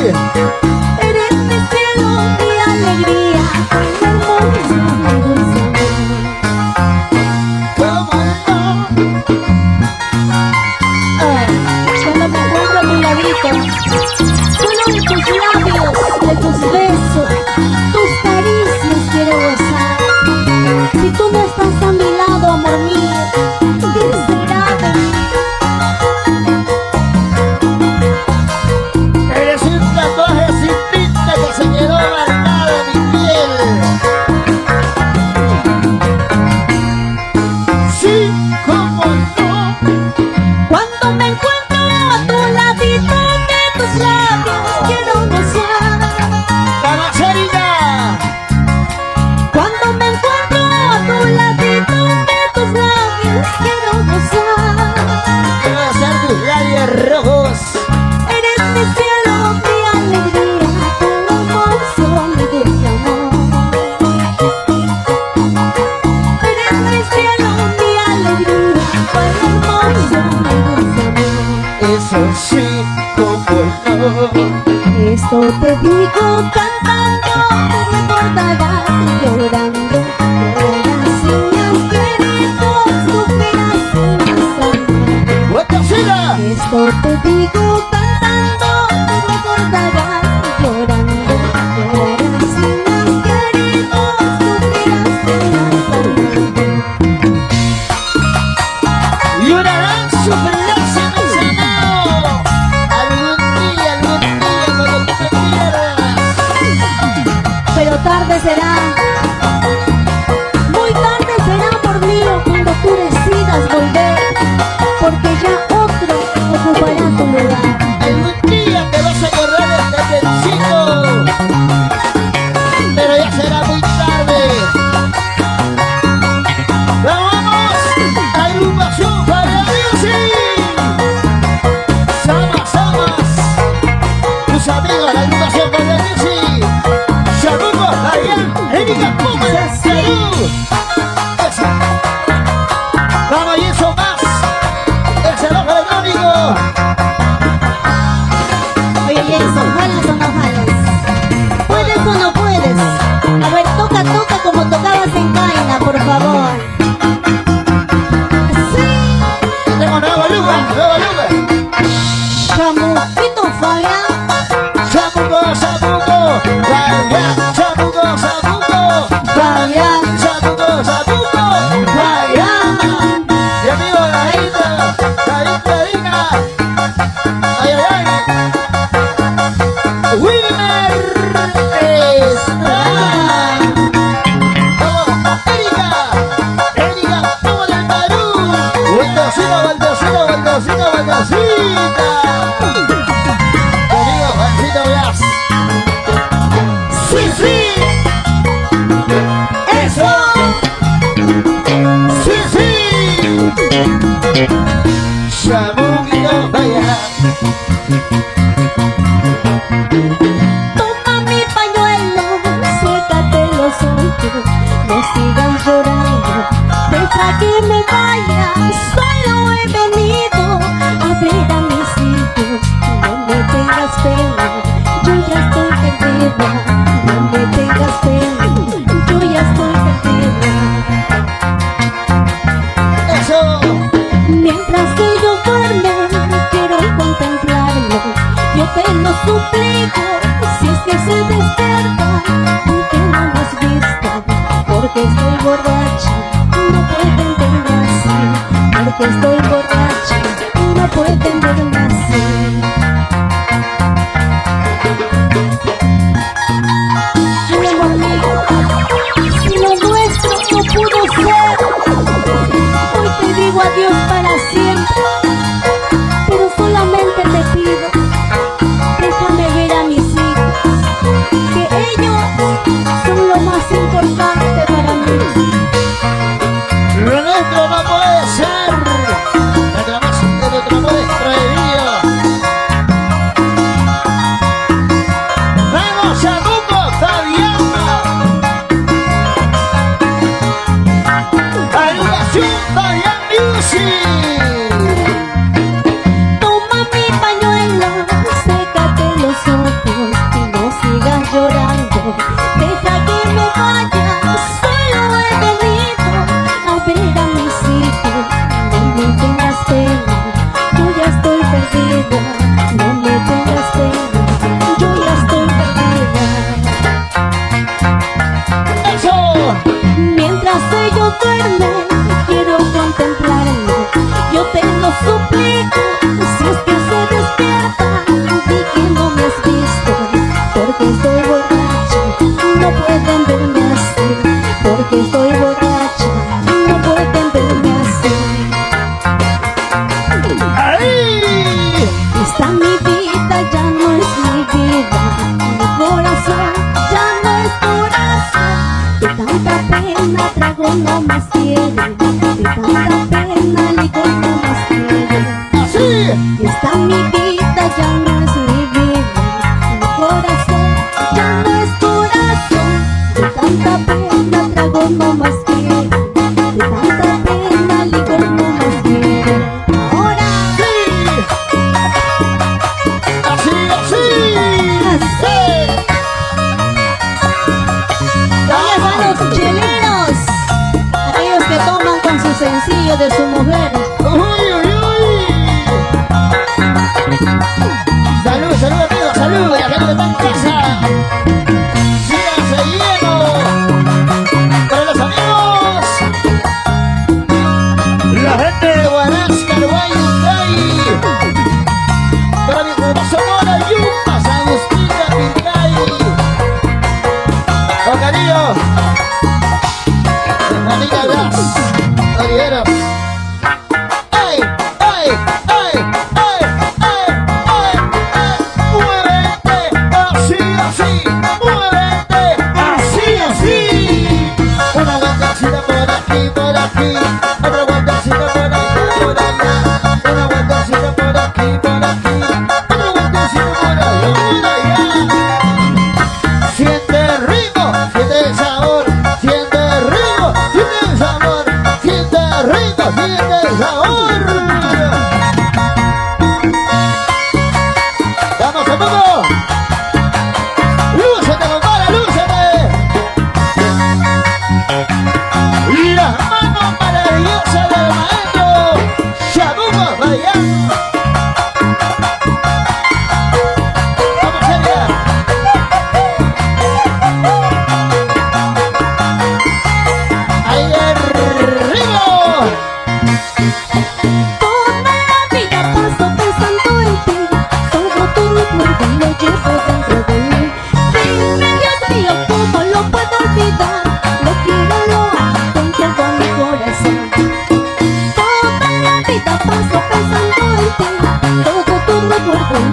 Eres mi cielo, mi alegría, hermoso, mi dulce amor. Cuando me encuentro a tu ladito, solo de tus labios, de tus besos, tus caricias quiero gozar. Si tú no estás a mi lado, amor mío, ¿qué será de mí? Eres un tatuaje sin tinta que se quedó marcado en mi piel. Sí, como no. Cuando me encuentro a tu ladito de tus labios, quiero gozar. Vamos, Erika. Cuando me encuentro a tu ladito de tus labios, quiero gozar. Quiero besar tus labios rojos. Eres mi cielo, mi alegría, hermoso, mi dulce amor. Eres mi cielo, mi alegría, hermoso, mi dulce amor. Eso sí, como no. Esto te digo cantando, te recordarás llorando. Llorarás si me has querido, sufrirás sin saber. ¡Guatacina! Esto te digo cantando, te recordarás llorando. Llorarás si me has querido, sufrirás sin saber. Llorarán, sufrirán sin un sanado. Algún día, cuando tú me pierdas. Pero tarde será, muy tarde será, amor mío, cuando tú decidas volver, porque ya otro ocupará tu lugar. Algún día te vas a acordar de este chico, pero ya será muy tarde. ¡Vamos! ¡Agrupación para Music! ¡Samas! Tus amigos, la agrupación para Music. Saludos, Ariel, Erika, Pómez, salud. Eso. Vamos, y eso más. El salón electrónico. Oye, Jason, ¿jalas o no jalas? ¿Puedes o no puedes? A ver, toca como tocabas en Caina, por favor. Sí, Tengo nuevo lugar. chamuquito Fabián. Sabugo, Fabián, Sabugo, Fabián, Fabián. Mi amigo David, Erika. Ay. Wilmer Estrada. Vamos, Erika, toma del Perú. Baldocita. Tu amigo Juancito Blas. Sí. Eso. Sí. Sabuguito Fabián. toma mi pañuelo, sécate los ojos, no sigas llorando, deja que me vaya, solo he venido a ver a mis hijos, no me tengas pena, yo ya estoy perdida, no me tengas pena, yo ya estoy perdida. Eso. Mientras que ellos duermen, quiero contemplarlo. Yo te lo suplico, si es que se despiertan, aunque no lo has visto, porque estoy borracha, no pueden verme así, porque estoy borracha, no pueden verme así. Ay, amor mío, si lo nuestro no pudo ser, hoy te digo adiós para siempre, pero solamente te pido, déjame ver a mis hijos, que ellos son lo más importante para mí. Lo nuestro no puede ser. Nuestro amor es prohibido.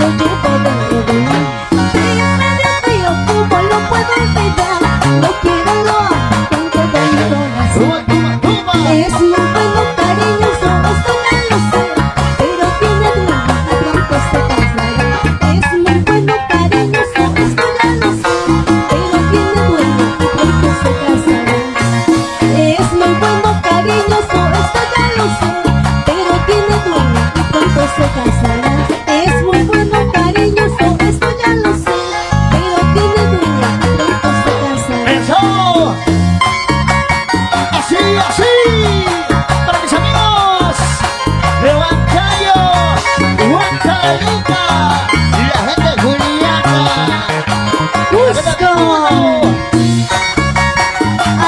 lo llevo dentro de mí. Dios mío, ¿cómo lo puedo olvidar? Lo quiero, lo amo con todo mi corazón. Es muy bueno, cariñoso, esto ya lo sé, pero tiene dueño, pronto se cansará. Es muy bueno, cariñoso, esto ya lo sé, pero tiene dueño, pronto se cansará. Es muy bueno, cariñoso, esto ya lo sé, pero tiene dueño y pronto se cansará. Es muy bueno, cariñoso, esto ya lo sé, pero tiene dueño y pronto se cansará. ¡Eso! Así, así, para mis amigos de Huancayo, Huancavelica y la gente de Juliaca. Cusco,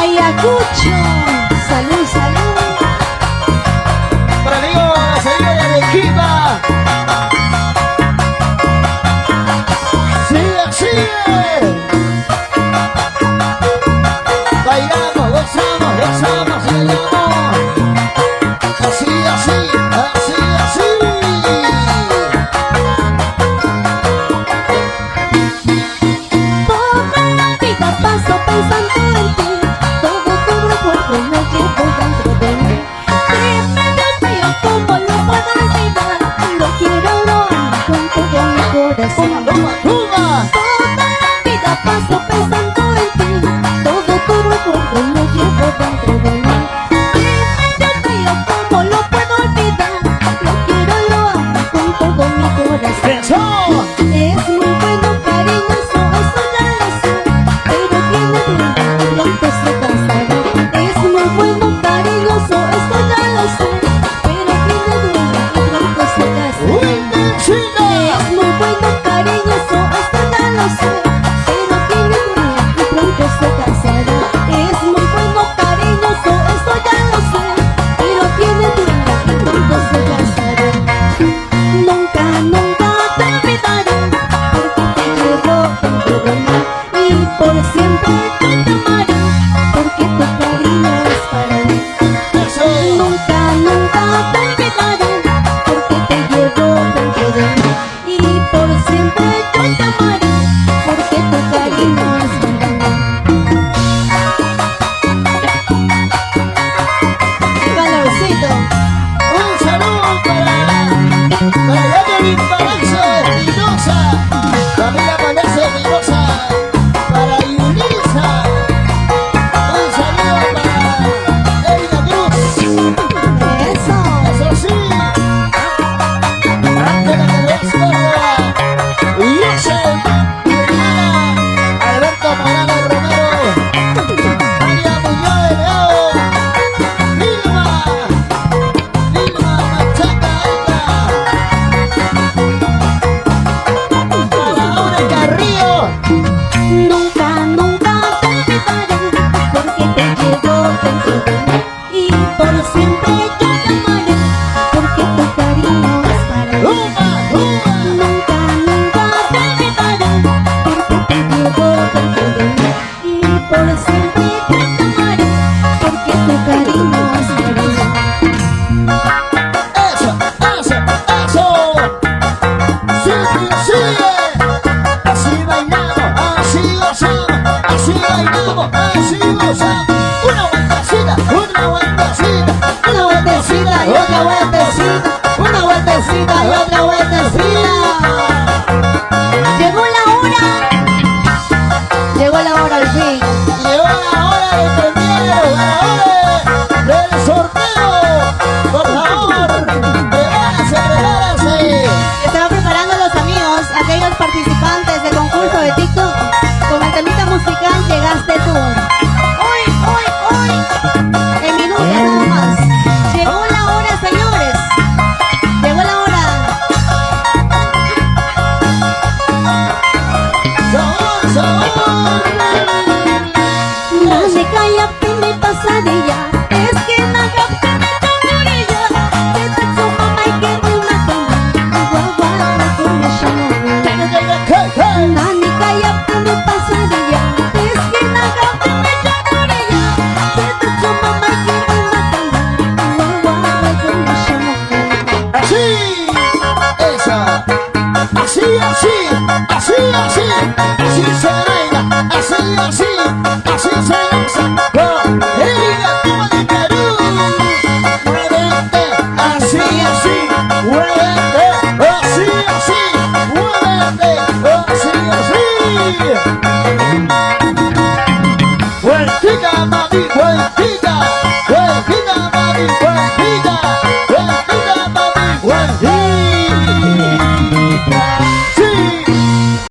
Ayacucho, salud, salud. Para amigos, la salida de Arequipa. Sigue, sigue. Bailamos, gozamos, gozamos, bailamos. Así, así, así, así. Toda la vida paso pensando en ti, todo tu recuerdo lo llevo dentro de mí. Dime, Dios mío, ¿cómo lo puedo olvidar? Lo quiero, lo amo con todo mi corazón. Toma, toma. Toda la vida paso pensando en ti, todo tu recuerdo lo llevo dentro de mí. Dime, Dios mío, ¿cómo lo puedo olvidar? Lo quiero, lo amo con todo mi corazón. ¡Eso! Es muy bueno, cariñoso, eso ya lo sé, pero tiene dueño y pronto se cansará. Es muy bueno, cariñoso, eso ya lo sé, pero tiene dueño y pronto se cansará. ¡Uy, China! Es muy bueno, cariñoso, esto ya lo sé, pero tiene dueño y pronto se cansará. Es muy bueno, cariñoso, esto ya lo sé, pero tiene dueño y pronto se cansará. Nunca, nunca te olvidaré, porque te llevo dentro de mí, y por siempre yo te amaré, porque tu cariño es para mí. ¡Eso! Nunca, nunca te olvidaré, porque te llevo dentro de mí, y por siempre yo te amaré, porque tu cariño es para mí. Calorcito. Un saludo para Evelyn Palacio Espinosa, Camila Palacio Espinosa, para Yulisa. Un saludo para Erika Cruz. Eso. Eso sí. Ángela Carlos Córdoba. Y eso, mi hermana Alberto Morales Romero. María Muñoz de León. Vilma Machaca Alta. Para Laura Carrillo. Nunca, nunca te olvidaré, porque te llevo dentro de mí, y por siempre yo te amaré, porque tu cariño es para mí. Uma, uma. Nunca, nunca te olvidaré, porque te llevo dentro de mí, y por siempre yo te amaré, porque tu cariño es para mí. Eso, eso, eso. Sigue, sigue. Así bailamos, así gozamos, así bailamos, así gozamos. Una vueltecita, una vueltecita, Una vueltecita y otra vueltecita, una vueltecita y otra vueltecita. Llegó la hora al fin. llegó la hora del premio, la hora del sorteo. Por favor, prepárense, prepárense. Estaban preparando los amigos, aquellos participantes del concurso de TikTok. Con el temita musical llegaste tú. Hoy, hoy, hoy, en minutos nada más. Llegó la hora, señores. Llegó la hora. Sabor, sabor. Dale, cállate, mi pasadilla. Es que nada que me orilla. Te tacho mamá y que me mata. Guagua, con mi chamorro. Dale, cállate, mi pasadilla. Es que nada que me orilla. Te tacho mamá y que me mata. Guagua, con mi chamorro. Así, esa, así. así, así se baila, así se goza. Ella como de Perú, muévete, así, muévete, así, muévete.